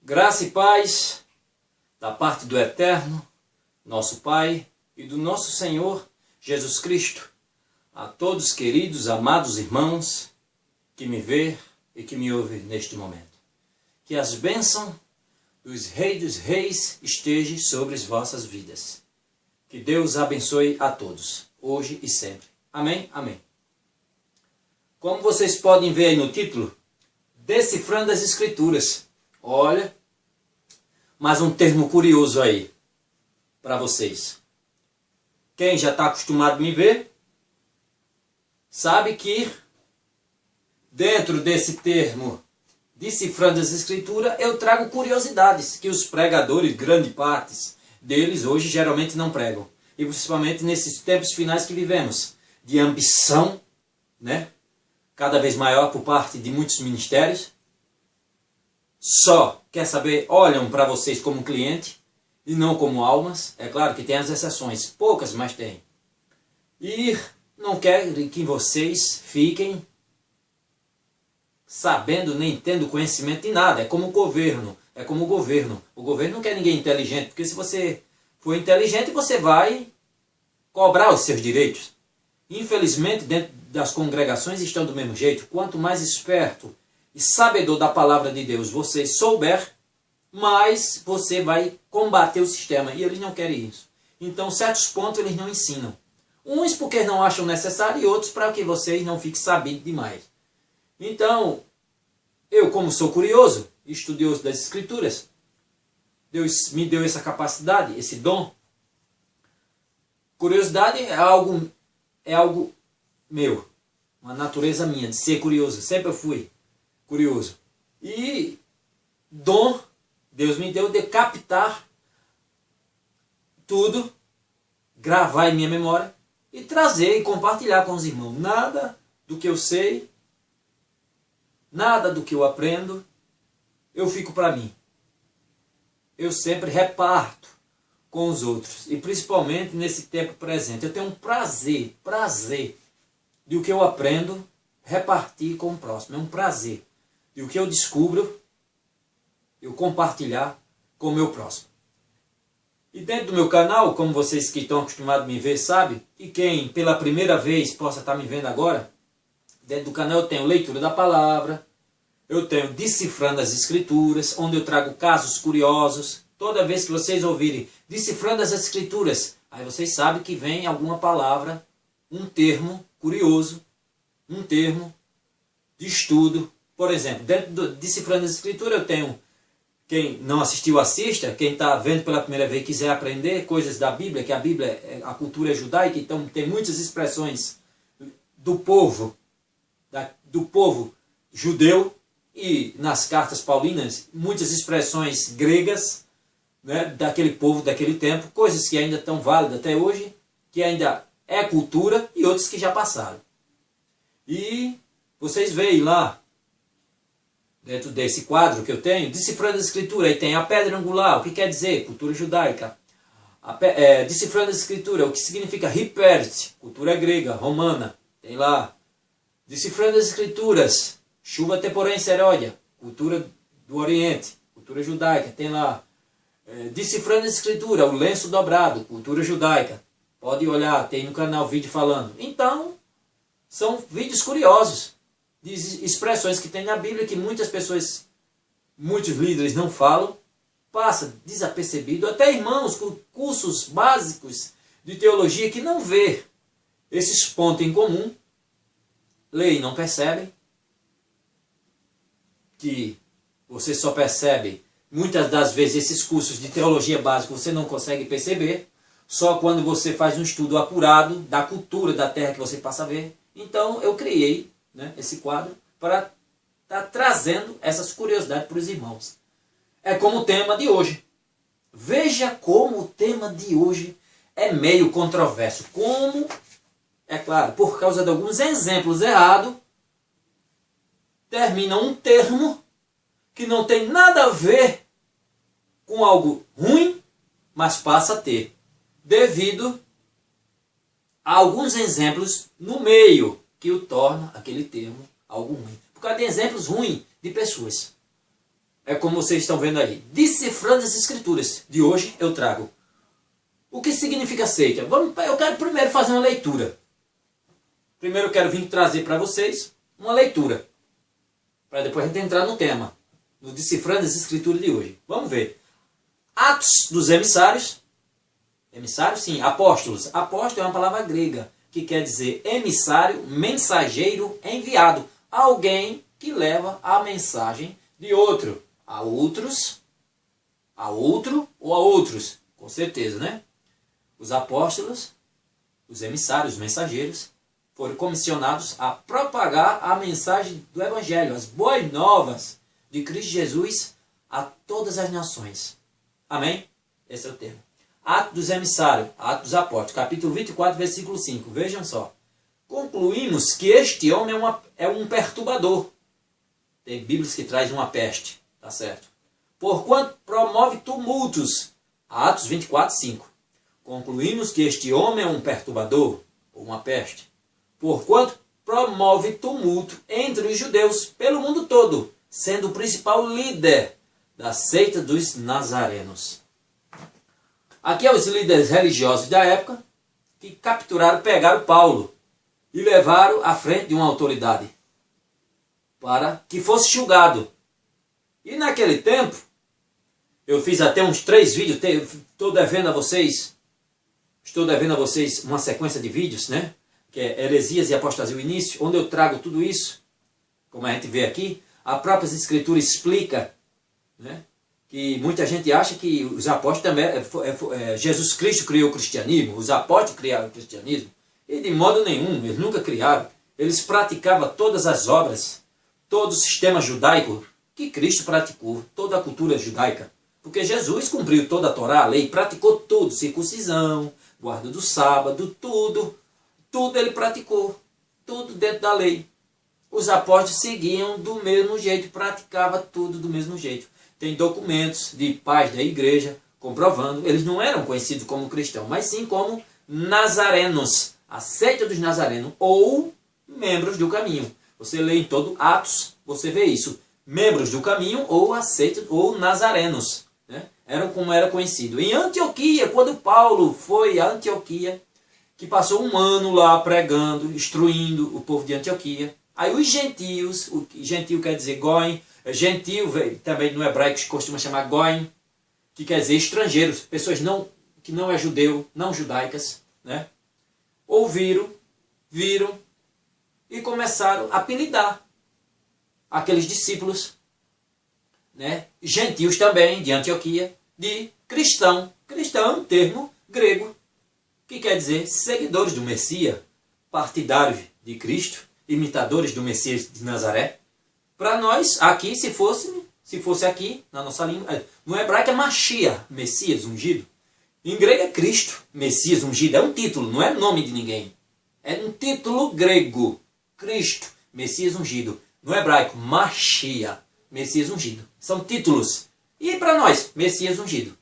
Graça e paz da parte do Eterno, nosso Pai, e do nosso Senhor Jesus Cristo, a todos queridos, amados irmãos que me vê e que me ouve neste momento. Que as bênçãos dos Reis estejam sobre as vossas vidas. Que Deus abençoe a todos, hoje e sempre. Amém? Amém. Como vocês podem ver aí no título, Decifrando as Escrituras. Olha, mais um termo curioso aí para vocês. Quem já está acostumado a me ver, sabe que dentro desse termo, Decifrando as Escrituras, eu trago curiosidades que os pregadores, grande parte deles, hoje geralmente não pregam. E principalmente nesses tempos finais que vivemos, de ambição, né? Cada vez maior por parte de muitos ministérios. Só, quer saber, olham para vocês como cliente e não como almas. É claro que tem as exceções, poucas, mas tem. E não querem que vocês fiquem sabendo nem tendo conhecimento de nada. É como o governo. O governo não quer ninguém inteligente, porque se você for inteligente, você vai cobrar os seus direitos. Infelizmente, dentro das congregações estão do mesmo jeito. Quanto mais esperto e sabedor da palavra de Deus você souber, mais você vai combater o sistema. E eles não querem isso. Então, certos pontos eles não ensinam. Uns porque não acham necessário e outros para que vocês não fiquem sabendo demais. Então, eu como sou curioso, estudioso das Escrituras, Deus me deu essa capacidade, esse dom. Curiosidade é algo meu, uma natureza minha, de ser curioso. Sempre eu fui curioso. E dom, Deus me deu de captar tudo, gravar em minha memória e trazer e compartilhar com os irmãos. Nada do que eu sei, nada do que eu aprendo, eu fico para mim. Eu sempre reparto com os outros. E principalmente nesse tempo presente. Eu tenho um prazer de o que eu aprendo, repartir com o próximo. É um prazer. E o que eu descubro, eu compartilhar com o meu próximo. E dentro do meu canal, como vocês que estão acostumados a me ver sabem, e quem pela primeira vez possa estar me vendo agora, dentro do canal eu tenho leitura da palavra, eu tenho Decifrando as Escrituras, onde eu trago casos curiosos. Toda vez que vocês ouvirem Decifrando as Escrituras, aí vocês sabem que vem alguma palavra, um termo curioso, um termo de estudo. Por exemplo, dentro do Decifrando as Escrituras eu tenho, quem não assistiu assista, quem está vendo pela primeira vez e quiser aprender coisas da Bíblia, que a Bíblia, a cultura é judaica, então tem muitas expressões do povo judeu, e nas cartas paulinas, muitas expressões gregas, né, daquele povo, daquele tempo, coisas que ainda estão válidas até hoje, que ainda é cultura, e outras que já passaram. E vocês veem lá, dentro desse quadro que eu tenho, Decifrando a Escritura, aí tem a pedra angular, o que quer dizer? Cultura judaica. Decifrando a Escritura, o que significa Hipert, cultura grega, romana, tem lá. Decifrando as Escrituras, chuva temporã em Seródia, cultura do Oriente, cultura judaica, tem lá. Decifrando a Escritura, o lenço dobrado, cultura judaica. Pode olhar, tem no canal vídeo falando. Então, são vídeos curiosos, de expressões que tem na Bíblia que muitas pessoas, muitos líderes não falam, passa desapercebido. Até irmãos com cursos básicos de teologia que não vê esses pontos em comum, lê e não percebem, que você só percebe, muitas das vezes, esses cursos de teologia básica você não consegue perceber, só quando você faz um estudo apurado da cultura da terra que você passa a ver. Então eu criei, né, esse quadro para estar trazendo essas curiosidades para os irmãos. É como o tema de hoje. Veja como o tema de hoje é meio controverso. Como, é claro, por causa de alguns exemplos errados, termina um termo que não tem nada a ver com algo ruim, mas passa a ter, devido a alguns exemplos no meio que o torna aquele termo algo ruim. Por causa de exemplos ruins de pessoas. é como vocês estão vendo aí. Decifrando as Escrituras. De hoje eu trago. O que significa seita? Eu quero primeiro fazer uma leitura. Primeiro eu quero vir trazer para vocês uma leitura. Para depois a gente entrar no tema. No Decifrando as Escrituras de hoje. Vamos ver. Atos dos emissários. Emissários, sim. Apóstolos. Apóstolo é uma palavra grega. Que quer dizer emissário, mensageiro, enviado. Alguém que leva a mensagem de outro. A outros. A outro ou a outros. Com certeza, né? Os apóstolos, os emissários, os mensageiros, foram comissionados a propagar a mensagem do Evangelho, as boas novas de Cristo Jesus a todas as nações. Amém? Esse é o termo. Atos dos emissários, Atos dos apóstolos, capítulo 24, versículo 5. Vejam só. Concluímos que este homem é um perturbador. Tem Bíblias que traz uma peste, tá certo? Porquanto promove tumultos. Atos 24, 5. Concluímos que este homem é um perturbador, ou uma peste, porquanto promove tumulto entre os judeus pelo mundo todo, sendo o principal líder da seita dos nazarenos. Aqui é os líderes religiosos da época que capturaram, pegaram Paulo e levaram à frente de uma autoridade para que fosse julgado. E naquele tempo, eu fiz até uns 3 vídeos, estou devendo a vocês uma sequência de vídeos, né? Que é Heresias e Apostasia, o início, onde eu trago tudo isso, como a gente vê aqui. A própria Escritura explica, né? Que muita gente acha que os apóstolos também, Jesus Cristo criou o cristianismo, os apóstolos criaram o cristianismo, e de modo nenhum, eles nunca criaram. Eles praticavam todas as obras, todo o sistema judaico que Cristo praticou, toda a cultura judaica. Porque Jesus cumpriu toda a Torá, a lei, praticou tudo, circuncisão, guarda do sábado, tudo ele praticou, tudo dentro da lei. Os apóstolos seguiam do mesmo jeito, praticavam tudo do mesmo jeito. Tem documentos de pais da igreja comprovando, eles não eram conhecidos como cristãos, mas sim como nazarenos, a seita dos nazarenos, ou membros do caminho. Você lê em todo Atos, você vê isso, membros do caminho, ou a seita, ou nazarenos, né? Eram como era conhecido. Em Antioquia, quando Paulo foi a Antioquia, que passou um ano lá pregando, instruindo o povo de Antioquia, aí os gentios, o gentio quer dizer goim, gentio também no hebraico se costuma chamar goim, que quer dizer estrangeiros, pessoas que não é judeu, não judaicas, né? Ouviram, viram e começaram a apelidar aqueles discípulos, né? Gentios também, de Antioquia, de cristão. Cristão é um termo grego, que quer dizer seguidores do Messias, partidários de Cristo, imitadores do Messias de Nazaré. Para nós, aqui, se fosse aqui, na nossa língua, no hebraico é Mashiach, Messias ungido. Em grego é Cristo, Messias ungido. É um título, não é nome de ninguém. É um título grego. Cristo, Messias ungido. No hebraico, Mashiach, Messias ungido. São títulos. E para nós, Messias ungido.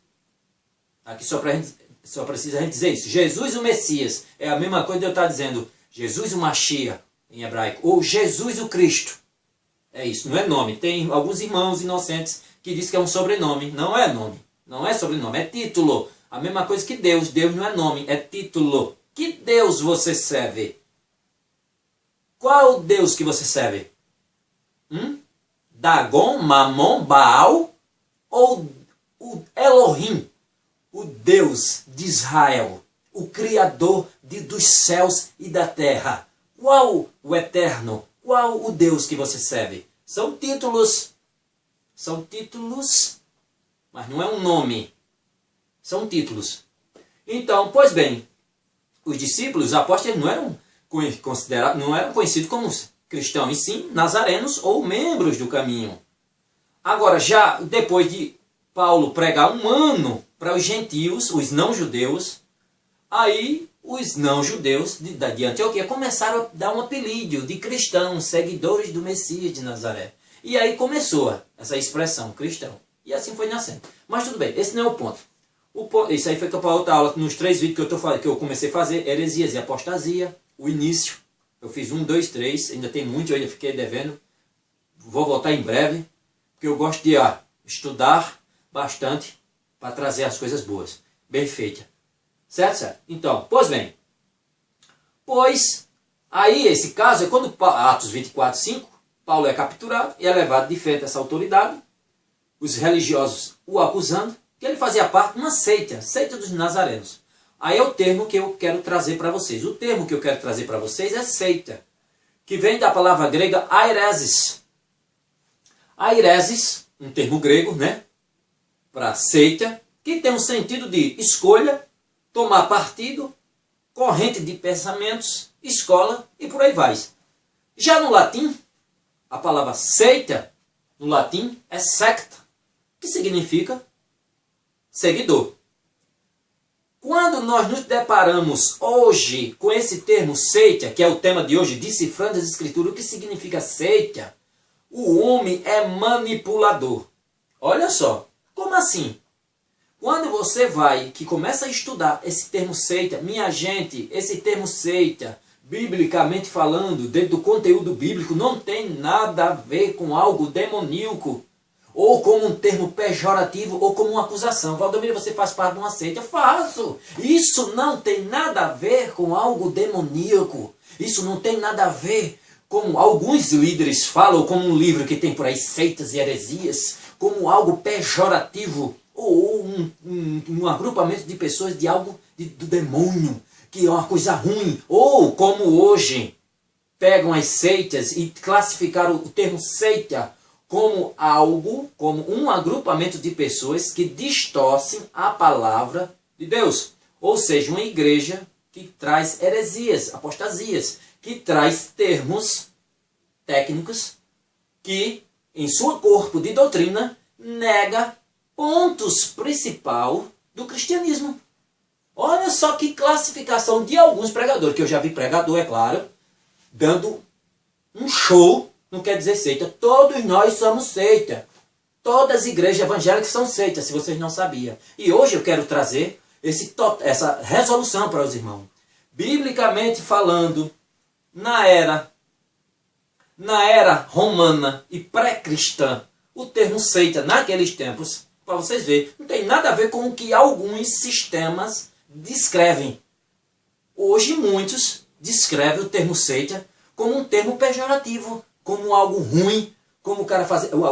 Aqui só precisa a gente dizer isso. Jesus o Messias. É a mesma coisa de eu estar dizendo Jesus o Mashiach, em hebraico. Ou Jesus o Cristo. É isso, não é nome. Tem alguns irmãos inocentes que dizem que é um sobrenome. Não é nome. Não é sobrenome, é título. A mesma coisa que Deus. Deus não é nome, é título. Que Deus você serve? Qual Deus que você serve? Dagon, Mamon, Baal ou o Elohim, o Deus de Israel, o Criador dos céus e da terra? Qual o Eterno? Qual o Deus que você serve? São títulos, mas não é um nome. São títulos. Então, pois bem, os discípulos, os apóstolos, não eram conhecidos como cristãos, e sim nazarenos ou membros do caminho. Agora, já depois de Paulo pregar um ano para os gentios, os não-judeus, aí os não-judeus de Antioquia começaram a dar um apelido de cristãos, seguidores do Messias de Nazaré. E aí começou essa expressão, cristão. E assim foi nascendo. Mas tudo bem, esse não é o ponto. Isso aí foi para outra aula, nos 3 vídeos que eu comecei a fazer, Heresias e Apostasia, o início. Eu fiz 1, 2, 3, ainda tem muito, eu ainda fiquei devendo. Vou voltar em breve, porque eu gosto de estudar bastante para trazer as coisas boas, bem feitas. Certo, certo? Então, pois bem. Pois, aí esse caso é quando, Atos 24, 5, Paulo é capturado e é levado de frente a essa autoridade, os religiosos o acusando, que ele fazia parte de uma seita, seita dos nazarenos. Aí é o termo que eu quero trazer para vocês. O termo que eu quero trazer para vocês é seita, que vem da palavra grega airesis. Airesis, um termo grego, né? Para seita, que tem um sentido de escolha, tomar partido, corrente de pensamentos, escola e por aí vai. Já no latim, a palavra seita, no latim, é secta, que significa seguidor. Quando nós nos deparamos hoje com esse termo seita, que é o tema de hoje, decifrando as escrituras, o que significa seita? O homem é manipulador. Olha só, como assim? Quando você vai, que começa a estudar esse termo seita, minha gente, esse termo seita, biblicamente falando, dentro do conteúdo bíblico, não tem nada a ver com algo demoníaco, ou como um termo pejorativo, ou como uma acusação. Valdomiro, você faz parte de uma seita? Faço! Isso não tem nada a ver com algo demoníaco. Isso não tem nada a ver como alguns líderes falam, ou como um livro que tem por aí, Seitas e Heresias, como algo pejorativo, ou um agrupamento de pessoas de algo do demônio, que é uma coisa ruim. Ou como hoje pegam as seitas e classificaram o termo seita como algo, como um agrupamento de pessoas que distorcem a palavra de Deus. Ou seja, uma igreja que traz heresias, apostasias, que traz termos técnicos que, em seu corpo de doutrina, nega pontos principais do cristianismo. Olha só que classificação de alguns pregadores, que eu já vi pregador, é claro, dando um show. Não quer dizer seita. Todos nós somos seita. Todas as igrejas evangélicas são seitas, se vocês não sabiam. E hoje eu quero trazer essa resolução para os irmãos. Biblicamente falando, na era romana e pré-cristã, o termo seita naqueles tempos, para vocês verem, não tem nada a ver com o que alguns sistemas descrevem. Hoje muitos descrevem o termo seita como um termo pejorativo, como algo ruim, como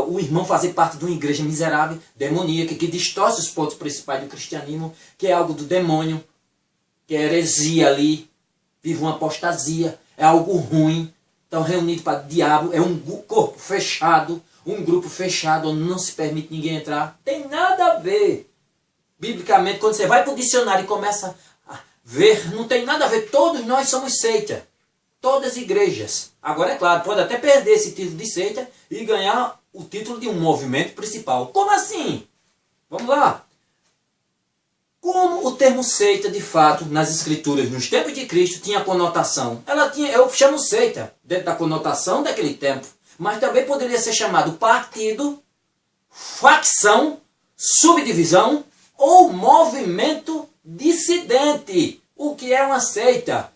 o irmão fazer parte de uma igreja miserável, demoníaca, que distorce os pontos principais do cristianismo, que é algo do demônio, que é heresia ali, vive uma apostasia, é algo ruim. Estão reunidos para o diabo, é um corpo fechado, um grupo fechado, onde não se permite ninguém entrar. Tem nada a ver. Biblicamente, quando você vai para o dicionário e começa a ver, não tem nada a ver. Todos nós somos seita. Todas as igrejas. Agora, é claro, pode até perder esse título de seita e ganhar o título de um movimento principal. Como assim? Vamos lá. Como o termo seita, de fato, nas escrituras, nos tempos de Cristo, tinha conotação. Eu chamo seita, dentro da conotação daquele tempo. Mas também poderia ser chamado partido, facção, subdivisão ou movimento dissidente. O que é uma seita?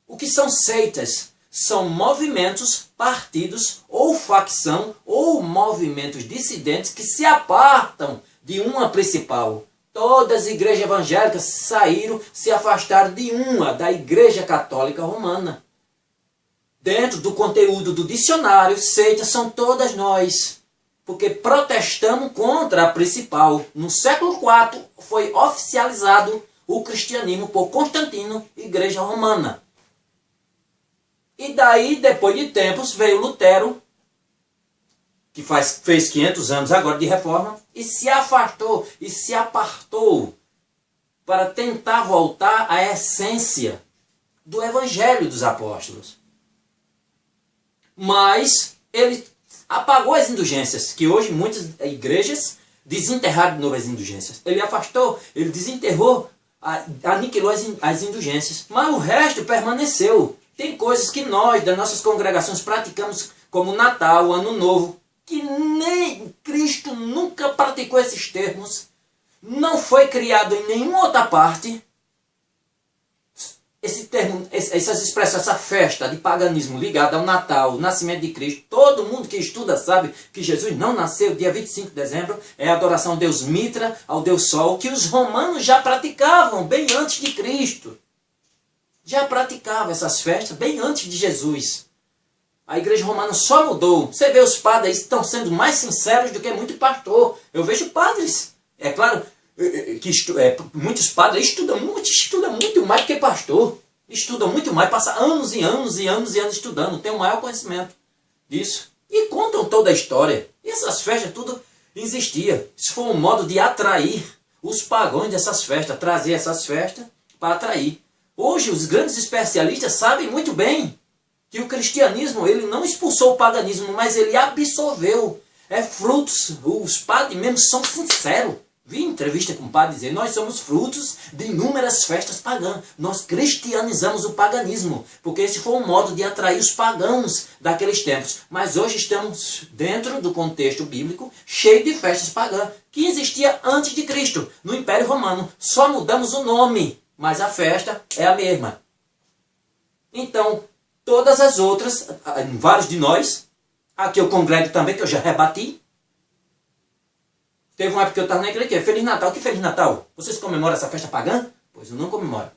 O que são seitas? São movimentos, partidos ou facção ou movimentos dissidentes que se apartam de uma principal. Todas as igrejas evangélicas se afastaram de uma, da Igreja Católica Romana. Dentro do conteúdo do dicionário, seitas são todas nós, porque protestamos contra a principal. No século IV foi oficializado o cristianismo por Constantino, Igreja Romana. E daí, depois de tempos, veio Lutero, que fez 500 anos agora de reforma, e se afastou, e se apartou para tentar voltar à essência do Evangelho dos Apóstolos. Mas ele apagou as indulgências, que hoje muitas igrejas desenterraram de novo as indulgências. Ele afastou, ele desenterrou, aniquilou as indulgências. Mas o resto permaneceu. Tem coisas que nós, das nossas congregações, praticamos, como Natal, Ano Novo, que nem Cristo nunca praticou esses termos, não foi criado em nenhuma outra parte. esse termo, essas expressões, essa festa de paganismo ligada ao Natal, o nascimento de Cristo, todo mundo que estuda sabe que Jesus não nasceu dia 25 de dezembro, é a adoração ao Deus Mitra, ao Deus Sol, que os romanos já praticavam bem antes de Cristo. Já praticavam essas festas bem antes de Jesus. A igreja romana só mudou. Você vê os padres estão sendo mais sinceros do que muito pastor. Eu vejo padres, é claro, que muitos padres estudam muito mais do que pastor. Estudam muito mais, passam anos e anos e anos e anos estudando, tem o maior conhecimento disso. E contam toda a história. E essas festas tudo existia. Isso foi um modo de atrair os pagãos dessas festas, trazer essas festas para atrair. Hoje os grandes especialistas sabem muito bem que o cristianismo ele não expulsou o paganismo, mas ele absorveu. É frutos, os padres mesmo são sinceros. Vi entrevista com o padre dizer, nós somos frutos de inúmeras festas pagãs. Nós cristianizamos o paganismo, porque esse foi um modo de atrair os pagãos daqueles tempos. Mas hoje estamos dentro do contexto bíblico, cheio de festas pagãs, que existia antes de Cristo, no Império Romano. Só mudamos o nome, mas a festa é a mesma. Então, todas as outras, vários de nós, aqui eu congrego também, que eu já rebati. Teve uma época que eu estava na igreja, que é Feliz Natal. Que Feliz Natal? Vocês comemoram essa festa pagã? Pois eu não comemoro.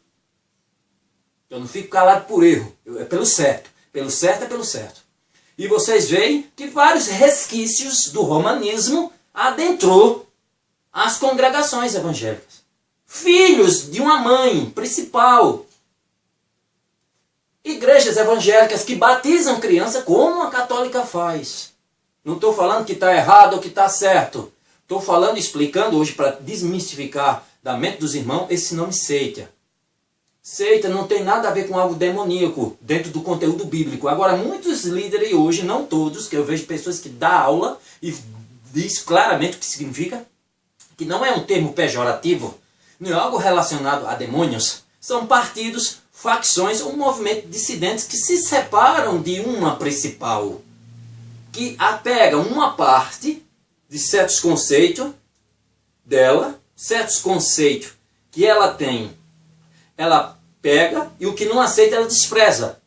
Eu não fico calado por erro. É pelo certo. Pelo certo é pelo certo. E vocês veem que vários resquícios do romanismo adentrou as congregações evangélicas. Filhos de uma mãe principal. Igrejas evangélicas que batizam criança como a católica faz. Não estou falando que está errado ou que está certo. Estou falando e explicando hoje para desmistificar da mente dos irmãos esse nome seita. Seita não tem nada a ver com algo demoníaco dentro do conteúdo bíblico. Agora, muitos líderes hoje, não todos, que eu vejo pessoas que dão aula e diz claramente o que significa, que não é um termo pejorativo, não é algo relacionado a demônios, são partidos, facções ou movimentos dissidentes que se separam de uma principal, que apegam uma parte de certos conceitos dela, certos conceitos que ela tem, ela pega, e o que não aceita ela despreza.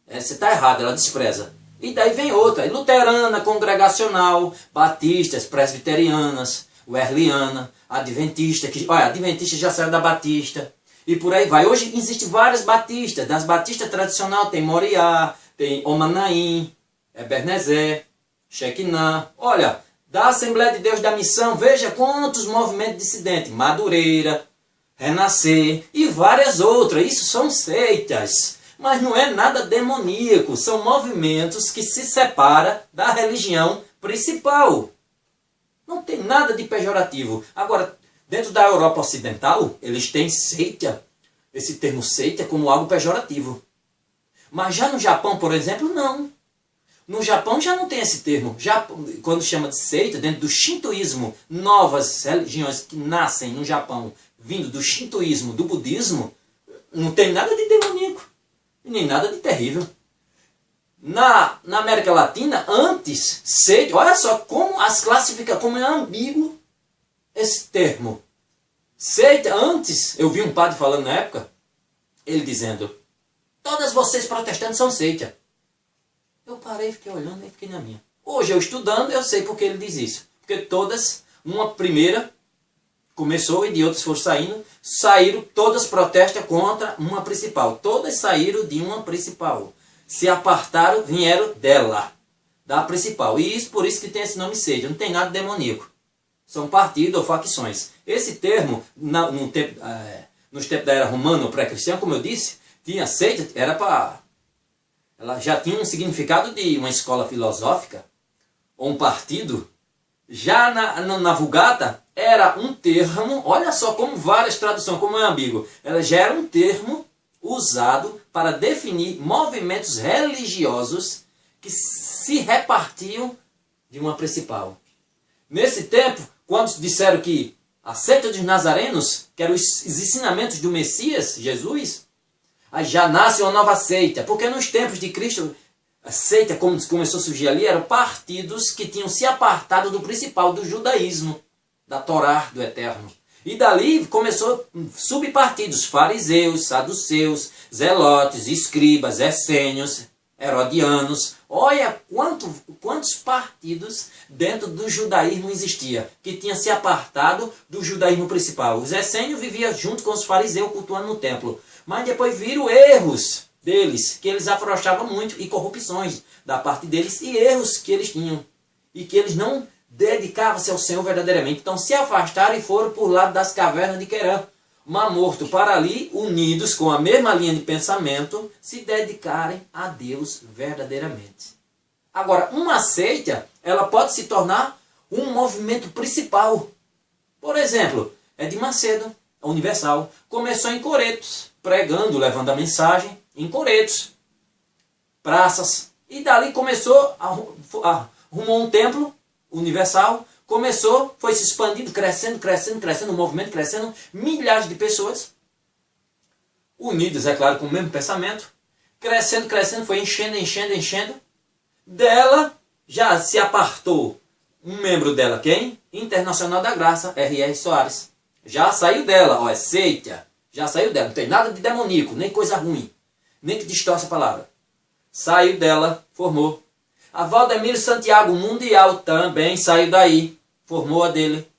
Você está errado, ela despreza. E daí vem outra, luterana, congregacional, batistas, presbiterianas, wesleyana, adventista, adventista já saiu da batista, e por aí vai. Hoje existem várias batistas, das batistas tradicionais tem Moriá, tem Omanaim, Ebenezer, Shekinah, olha, da Assembleia de Deus da Missão, veja quantos movimentos dissidentes, Madureira, Renascer e várias outras. Isso são seitas, mas não é nada demoníaco, são movimentos que se separam da religião principal. Não tem nada de pejorativo. Agora, dentro da Europa Ocidental, eles têm seita, esse termo seita como algo pejorativo. Mas já no Japão, por exemplo, não. No Japão já não tem esse termo. Já, quando chama de seita, dentro do shintoísmo, novas religiões que nascem no Japão, vindo do shintoísmo, do budismo, não tem nada de demoníaco, nem nada de terrível. Na América Latina, antes, seita, olha só como as classificações, como é ambíguo esse termo. Seita, antes, eu vi um padre falando na época, ele dizendo, todas vocês protestantes são seita. Eu parei, fiquei olhando e fiquei na minha. Hoje eu estudando, eu sei porque ele diz isso. Porque todas, uma primeira começou e de outras foram saindo, saíram, todas protestam contra uma principal. Todas saíram de uma principal. Se apartaram, vieram dela, da principal. E isso, por isso que tem esse nome seita. Não tem nada demoníaco. São partidos ou facções. Esse termo, nos tempos da era romana ou pré-cristã, como eu disse, tinha seita, era para... Ela já tinha um significado de uma escola filosófica, ou um partido. Já na Vulgata, era um termo, olha só como várias traduções, como é ambíguo. Ela já era um termo usado para definir movimentos religiosos que se repartiam de uma principal. Nesse tempo, quando disseram que a seita dos nazarenos, que eram os ensinamentos do Messias, Jesus, aí já nasce uma nova seita, porque nos tempos de Cristo, a seita, como começou a surgir ali, eram partidos que tinham se apartado do principal, do judaísmo, da Torá, do Eterno. E dali começou subpartidos, fariseus, saduceus, zelotes, escribas, essênios, herodianos. Olha quantos partidos dentro do judaísmo existia, que tinha se apartado do judaísmo principal. Os essênios viviam junto com os fariseus cultuando no templo, mas depois viram erros deles, que eles afrouxavam muito, e corrupções da parte deles, e erros que eles tinham, e que eles não dedicavam-se ao Senhor verdadeiramente. Então se afastaram e foram por lado das cavernas de Querã, Mar Morto, para ali, unidos com a mesma linha de pensamento, se dedicarem a Deus verdadeiramente. Agora, uma seita, ela pode se tornar um movimento principal. Por exemplo, Edir Macedo, a Universal, começou em Coretos, pregando, levando a mensagem em Coretos, praças, e dali começou, arrumou um templo Universal, começou, foi se expandindo, crescendo, o movimento crescendo, milhares de pessoas, unidas, é claro, com o mesmo pensamento, crescendo, foi enchendo. Dela já se apartou um membro dela, quem? Internacional da Graça, R.R. Soares. Já saiu dela, ó, é seita, já saiu dela, não tem nada de demoníaco, nem coisa ruim, nem que distorce a palavra. Saiu dela, formou. A Valdemiro Santiago Mundial também saiu daí, formou a dele.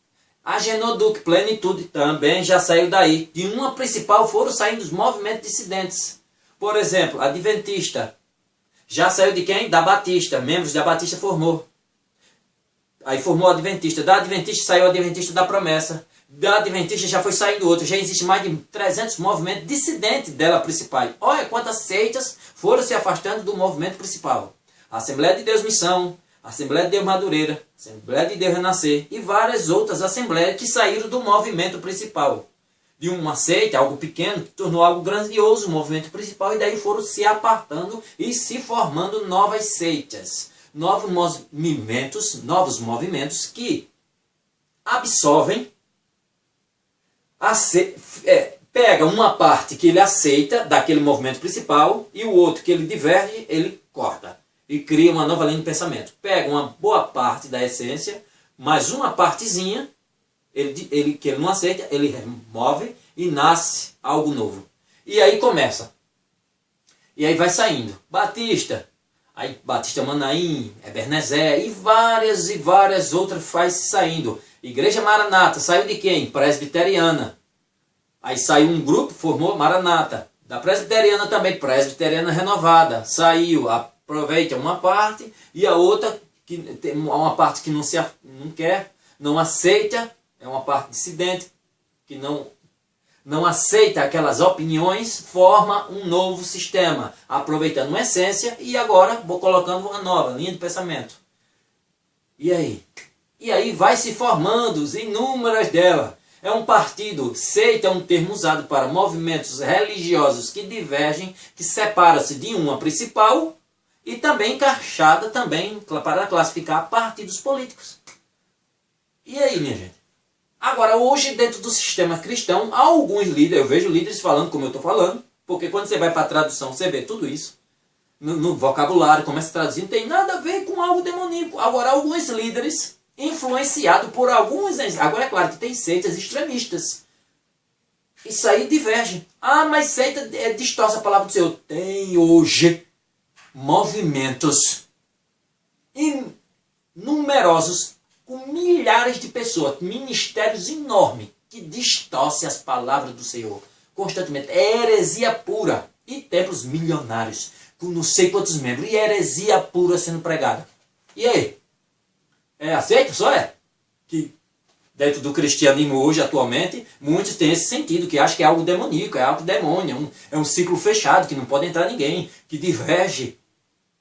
A Genoduc Plenitude também já saiu daí. De uma principal foram saindo os movimentos dissidentes. Por exemplo, a Adventista já saiu de quem? Da Batista. Membros da Batista formou. Aí formou a Adventista. Da Adventista saiu a Adventista da Promessa. Da Adventista já foi saindo outro. Já existe mais de 300 movimentos dissidentes dela principal. Olha quantas seitas foram se afastando do movimento principal. A Assembleia de Deus Missão, a Assembleia de Deus Madureira, a Assembleia de Deus Renascer e várias outras assembleias que saíram do movimento principal. De uma seita, algo pequeno, que tornou algo grandioso o movimento principal, e daí foram se apartando e se formando novas seitas, novos movimentos que absorvem, pega uma parte que ele aceita daquele movimento principal e o outro que ele diverge, ele corta. E cria uma nova linha de pensamento. Pega uma boa parte da essência, mais uma partezinha, que ele não aceita, ele remove e nasce algo novo. E aí começa. E aí vai saindo. Batista, aí Batista Manaim, Ebenezer, e várias outras faz saindo. Igreja Maranata, saiu de quem? Presbiteriana. Aí saiu um grupo, formou Maranata. Da Presbiteriana também, Presbiteriana Renovada. Saiu a aproveita uma parte e a outra, que tem uma parte que não quer, não aceita, é uma parte dissidente, que não aceita aquelas opiniões, forma um novo sistema, aproveitando uma essência e agora vou colocando uma nova linha de pensamento. E aí? E aí vai se formando inúmeras delas. É um partido, seita é um termo usado para movimentos religiosos que divergem, que separam-se de uma principal, e também encaixada também para classificar partidos políticos. E aí, minha gente? Agora, hoje, dentro do sistema cristão, há alguns líderes, eu vejo líderes falando como eu estou falando, porque quando você vai para a tradução, você vê tudo isso. No vocabulário, começa a traduzir, não tem nada a ver com algo demoníaco. Agora, alguns líderes, influenciados por alguns... Agora, é claro que tem seitas extremistas. Isso aí diverge. Ah, mas seita distorce a palavra do Senhor. Tem hoje movimentos numerosos, com milhares de pessoas, ministérios enormes, que distorcem as palavras do Senhor constantemente. É heresia pura. E templos milionários, com não sei quantos membros, e heresia pura sendo pregada. E aí? É aceito? Só é? Que dentro do cristianismo hoje, atualmente, muitos têm esse sentido, que acham que é algo demoníaco, é algo demônio, é um ciclo fechado, que não pode entrar ninguém, que diverge.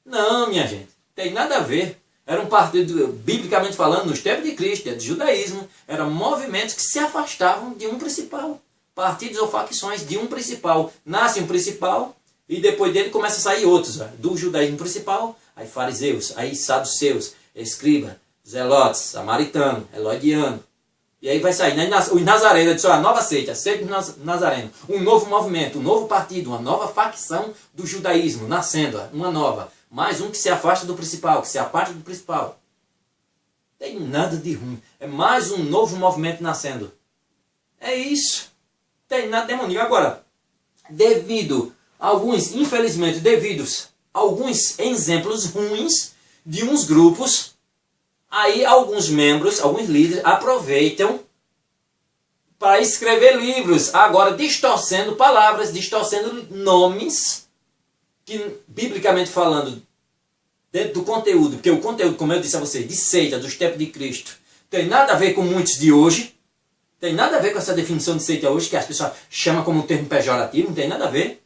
Não, minha gente, tem nada a ver. Era um partido, biblicamente falando, nos tempos de Cristo, de judaísmo, eram movimentos que se afastavam de um principal. Partidos ou facções de um principal. Nasce um principal e depois dele começa a sair outros. Do judaísmo principal, aí fariseus, aí saduceus, escriba, zelotes, samaritano, herodiano. E aí vai sair. Os nazarenos, disse, a nova seita, seita dos nazarenos. Um novo movimento, um novo partido, uma nova facção do judaísmo, nascendo, uma nova. Mais um que se afasta do principal, que se aparta do principal. Não tem nada de ruim. É mais um novo movimento nascendo. É isso. Tem nada demoníaco. Agora, devido a alguns, infelizmente, devidos a alguns exemplos ruins de uns grupos, aí alguns membros, alguns líderes aproveitam para escrever livros, agora distorcendo palavras, distorcendo nomes, que, biblicamente falando, dentro do conteúdo, porque o conteúdo, como eu disse a vocês, de seita, dos tempos de Cristo, tem nada a ver com muitos de hoje, tem nada a ver com essa definição de seita hoje, que as pessoas chamam como um termo pejorativo, não tem nada a ver.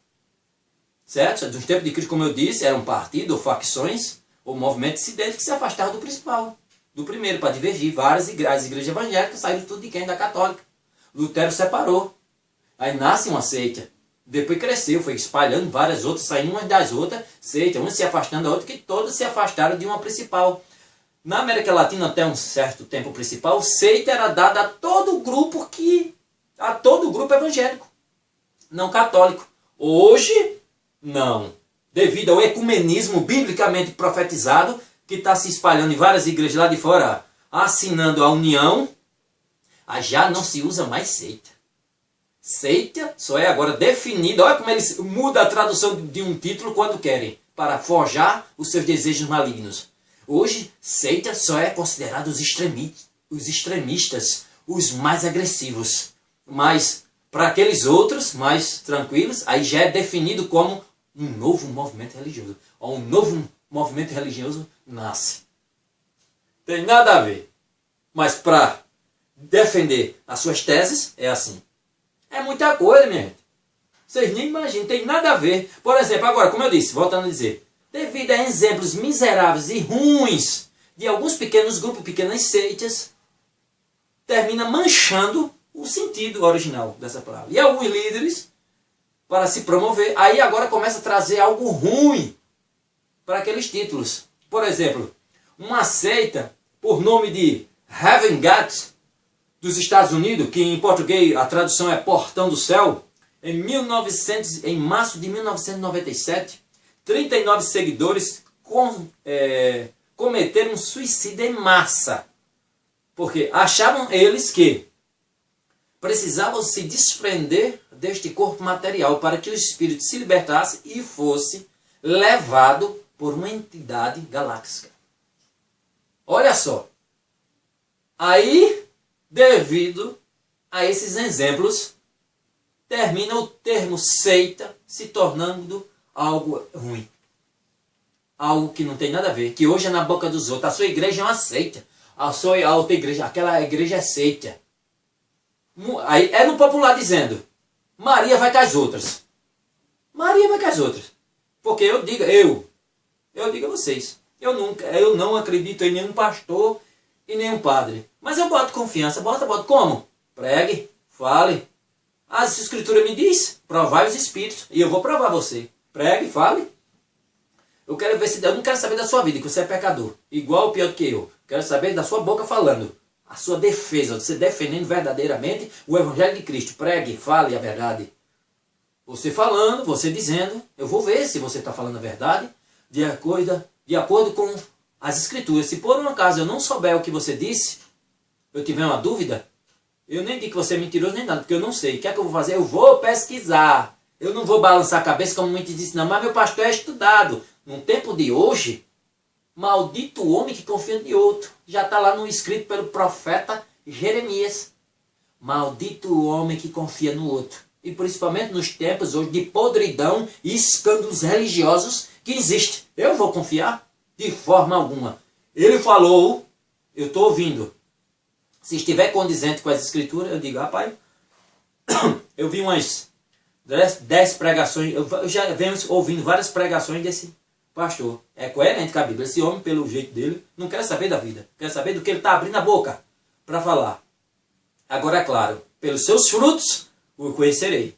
Certo? Dos tempos de Cristo, como eu disse, eram partidos, ou facções, ou movimentos dissidentes que se afastaram do principal, do primeiro, para divergir. Várias igrejas, as igrejas evangélicas saíram tudo de quem? Da católica. Lutero separou. Aí nasce uma seita. Depois cresceu, foi espalhando várias outras, saindo umas das outras, seita, umas se afastando da outra, que todas se afastaram de uma principal. Na América Latina, até um certo tempo principal, seita era dada a todo grupo evangélico, não católico. Hoje, não. Devido ao ecumenismo biblicamente profetizado, que está se espalhando em várias igrejas lá de fora, assinando a união, já não se usa mais seita. Seita só é agora definida. Olha como eles mudam a tradução de um título quando querem, para forjar os seus desejos malignos. Hoje, seita só é considerado os extremistas, os mais agressivos. Mas, para aqueles outros, mais tranquilos, aí já é definido como um novo movimento religioso. Ou um novo movimento religioso nasce. Tem nada a ver. Mas para defender as suas teses, é assim. É muita coisa, minha gente. Vocês nem imaginam, tem nada a ver. Por exemplo, agora, como eu disse, voltando a dizer, devido a exemplos miseráveis e ruins de alguns pequenos grupos, pequenas seitas, termina manchando o sentido original dessa palavra. E alguns líderes, para se promover, aí agora começa a trazer algo ruim para aqueles títulos. Por exemplo, uma seita por nome de Heaven Gate, dos Estados Unidos, que em português a tradução é Portão do Céu, em março de 1997, 39 seguidores cometeram um suicídio em massa. Porque achavam eles que precisavam se desprender deste corpo material para que o espírito se libertasse e fosse levado por uma entidade galáctica. Olha só. Aí, devido a esses exemplos, termina o termo seita se tornando algo ruim. Algo que não tem nada a ver, que hoje é na boca dos outros. A sua igreja é uma seita. A outra igreja, aquela igreja é seita. Aí é no popular dizendo, Maria vai com as outras. Maria vai com as outras. Porque eu digo a vocês, eu não acredito em nenhum pastor e nenhum padre. Mas eu boto confiança, boto como? Pregue, fale. As escrituras me diz, provai os espíritos, e eu vou provar você. Pregue, fale. Eu quero ver se eu não quero saber da sua vida, que você é pecador, igual ou pior do que eu. Quero saber da sua boca falando, a sua defesa, você defendendo verdadeiramente o Evangelho de Cristo. Pregue, fale a verdade. Você falando, você dizendo, eu vou ver se você está falando a verdade, de acordo com as escrituras. Se por um acaso eu não souber o que você disse, eu tiver uma dúvida, eu nem digo que você é mentiroso nem nada, porque eu não sei. O que é que eu vou fazer? Eu vou pesquisar. Eu não vou balançar a cabeça como muitos dizem, não, mas meu pastor é estudado. No tempo de hoje, maldito homem que confia de outro. Já está lá no escrito pelo profeta Jeremias. Maldito homem que confia no outro. E principalmente nos tempos hoje de podridão e escândalos religiosos que existem. Eu vou confiar? De forma alguma. Ele falou, eu estou ouvindo. Se estiver condizente com as escrituras, eu digo, rapaz, eu vi umas 10 pregações, eu já venho ouvindo várias pregações desse pastor. É coerente com a Bíblia. Esse homem, pelo jeito dele, não quer saber da vida. Quer saber do que ele está abrindo a boca para falar. Agora, é claro, pelos seus frutos o conhecerei.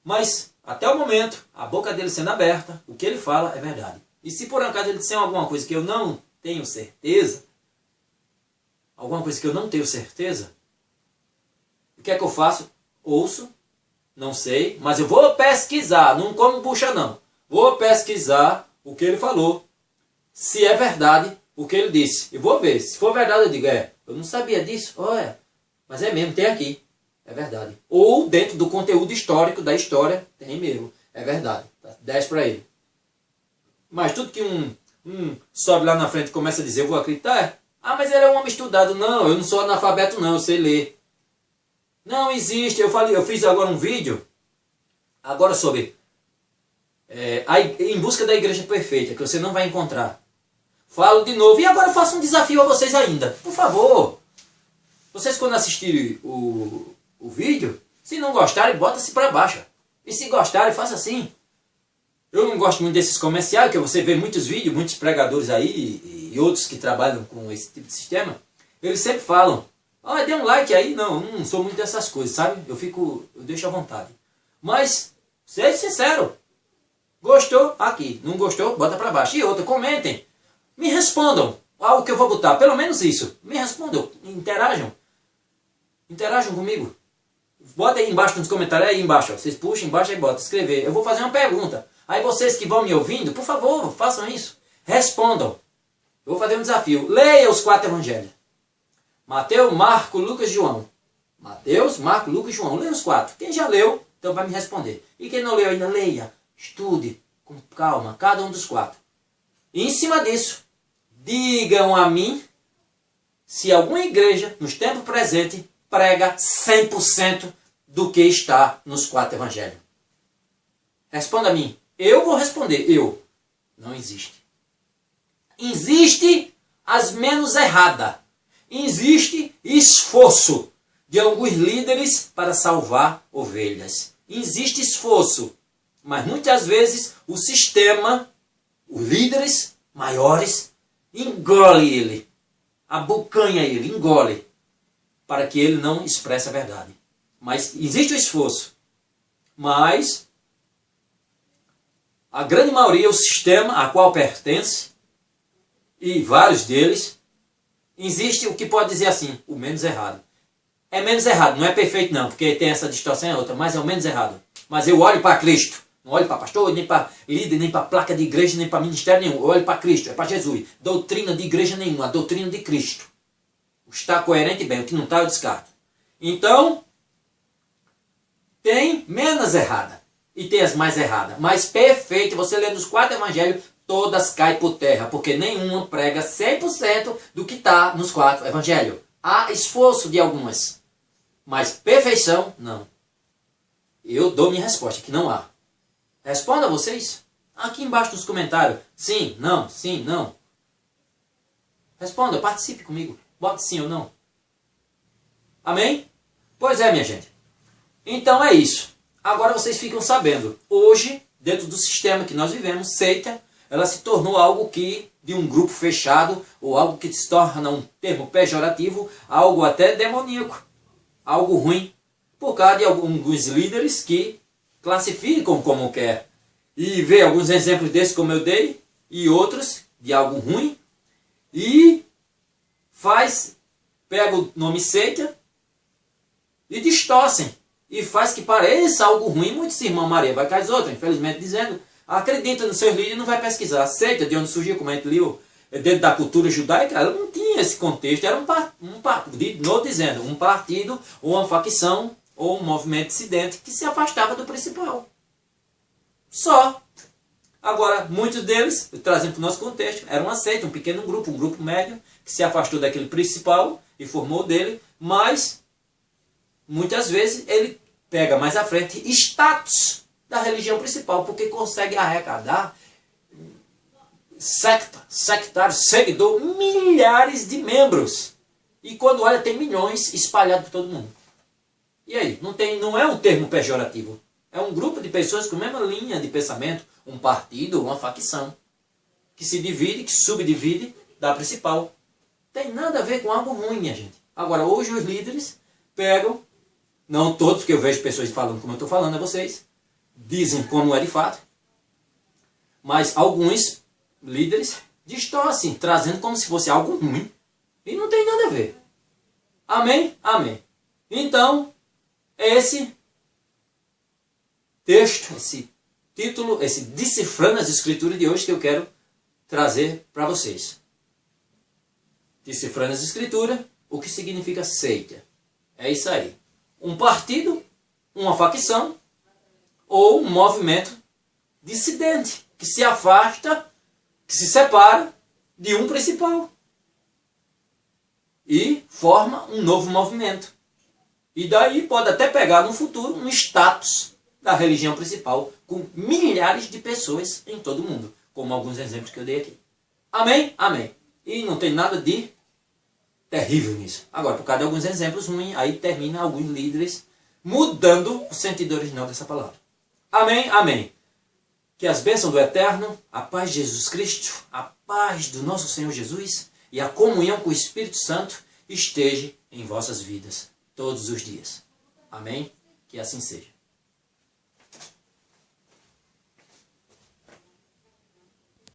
Mas, até o momento, a boca dele sendo aberta, o que ele fala é verdade. E se por acaso ele disser alguma coisa que eu não tenho certeza, o que é que eu faço? Ouço, não sei, mas eu vou pesquisar, não como bucha não. Vou pesquisar o que ele falou, se é verdade o que ele disse. E vou ver, se for verdade eu digo, eu não sabia disso, olha, mas é mesmo, tem aqui. É verdade. Ou dentro do conteúdo histórico da história, tem mesmo. É verdade. 10 para ele. Mas tudo que um sobe lá na frente e começa a dizer, eu vou acreditar. Ah, mas ele é um homem estudado. Não, eu não sou analfabeto não, eu sei ler. Não existe. Eu fiz agora um vídeo, agora sobre em busca da igreja perfeita, que você não vai encontrar. Falo de novo. E agora eu faço um desafio a vocês ainda. Por favor. Vocês quando assistirem o vídeo, se não gostarem, bota-se para baixo. E se gostarem, faça assim. Eu não gosto muito desses comerciais, que você vê muitos vídeos, muitos pregadores aí e outros que trabalham com esse tipo de sistema. Eles sempre falam, dê um like aí. Não, eu não sou muito dessas coisas, sabe? Eu deixo à vontade. Mas, seja sincero. Gostou? Aqui. Não gostou? Bota para baixo. E outra, comentem. Me respondam. Algo que eu vou botar. Pelo menos isso. Me respondam. Interajam. Interajam comigo. Bota aí embaixo nos comentários. Aí embaixo. Vocês puxam embaixo e botam. Escrever. Eu vou fazer uma pergunta. Aí vocês que vão me ouvindo, por favor, façam isso. Respondam. Eu vou fazer um desafio. Leia os 4 evangelhos. Mateus, Marcos, Lucas e João. Mateus, Marcos, Lucas e João. Leia os 4. Quem já leu, então vai me responder. E quem não leu ainda, leia. Estude com calma cada um dos 4. E em cima disso, digam a mim se alguma igreja, nos tempos presentes, prega 100% do que está nos 4 evangelhos. Responda a mim. Eu vou responder. Não existe. Existe as menos erradas. Existe esforço de alguns líderes para salvar ovelhas. Existe esforço. Mas muitas vezes o sistema, os líderes maiores, engole ele. Abocanha ele, engole. Para que ele não expresse a verdade. Mas existe o esforço. Mas a grande maioria, o sistema a qual pertence, e vários deles, existe o que pode dizer assim, o menos errado. É menos errado, não é perfeito não, porque tem essa distorção e outra, mas é o menos errado. Mas eu olho para Cristo, não olho para pastor, nem para líder, nem para placa de igreja, nem para ministério nenhum. Eu olho para Cristo, é para Jesus. Doutrina de igreja nenhuma, a doutrina de Cristo. Está coerente bem, o que não está eu descarto. Então, tem menos errada. E tem as mais erradas. Mas perfeito, você lê nos 4 evangelhos, todas caem por terra. Porque nenhuma prega 100% do que está nos 4 evangelhos. Há esforço de algumas. Mas perfeição, não. Eu dou minha resposta, que não há. Responda vocês. Aqui embaixo nos comentários. Sim, não. Responda, participe comigo. Bote sim ou não. Amém? Pois é, minha gente. Então é isso. Agora vocês ficam sabendo. Hoje, dentro do sistema que nós vivemos, seita, ela se tornou algo que, de um grupo fechado, ou algo que se torna um termo pejorativo, algo até demoníaco, algo ruim, por causa de alguns líderes que classificam como quer. E vê alguns exemplos desses como eu dei, e outros de algo ruim, e pega o nome seita e distorcem. E faz que pareça algo ruim. Muitos irmãos Maria vai cair outra, infelizmente, dizendo, acredita nos seus líderes e não vai pesquisar. Seita, de onde surgiu, como a gente leu, dentro da cultura judaica, ela não tinha esse contexto. Era um partido, ou uma facção, ou um movimento dissidente que se afastava do principal. Só. Agora, muitos deles, trazendo para o nosso contexto, era uma seita, um pequeno grupo, um grupo médio, que se afastou daquele principal e formou dele, mas muitas vezes ele pega mais à frente status da religião principal, porque consegue arrecadar sectário, seguidor, milhares de membros. E quando olha, tem milhões espalhados por todo mundo. E aí? Não é um termo pejorativo. É um grupo de pessoas com a mesma linha de pensamento, um partido, uma facção, que se divide, que subdivide da principal. Tem nada a ver com algo ruim, minha gente. Agora, hoje os líderes pegam, não todos, porque eu vejo pessoas falando como eu estou falando a vocês, dizem como é de fato, mas alguns líderes distorcem, trazendo como se fosse algo ruim, e não tem nada a ver. Amém? Amém. Então, esse texto, esse título, esse Decifrando as Escrituras de hoje que eu quero trazer para vocês. Decifrando as Escrituras, o que significa seita. É isso aí. um partido, uma facção ou um movimento dissidente que se afasta, que se separa de um principal e forma um novo movimento. E daí pode até pegar no futuro um status da religião principal com milhares de pessoas em todo o mundo, como alguns exemplos que eu dei aqui. Amém? Amém. E não tem nada de terrível nisso. Agora, por causa de alguns exemplos ruins, aí termina alguns líderes mudando o sentido original dessa palavra. Amém? Amém. Que as bênçãos do Eterno, a paz de Jesus Cristo, a paz do nosso Senhor Jesus e a comunhão com o Espírito Santo esteja em vossas vidas todos os dias. Amém? Que assim seja.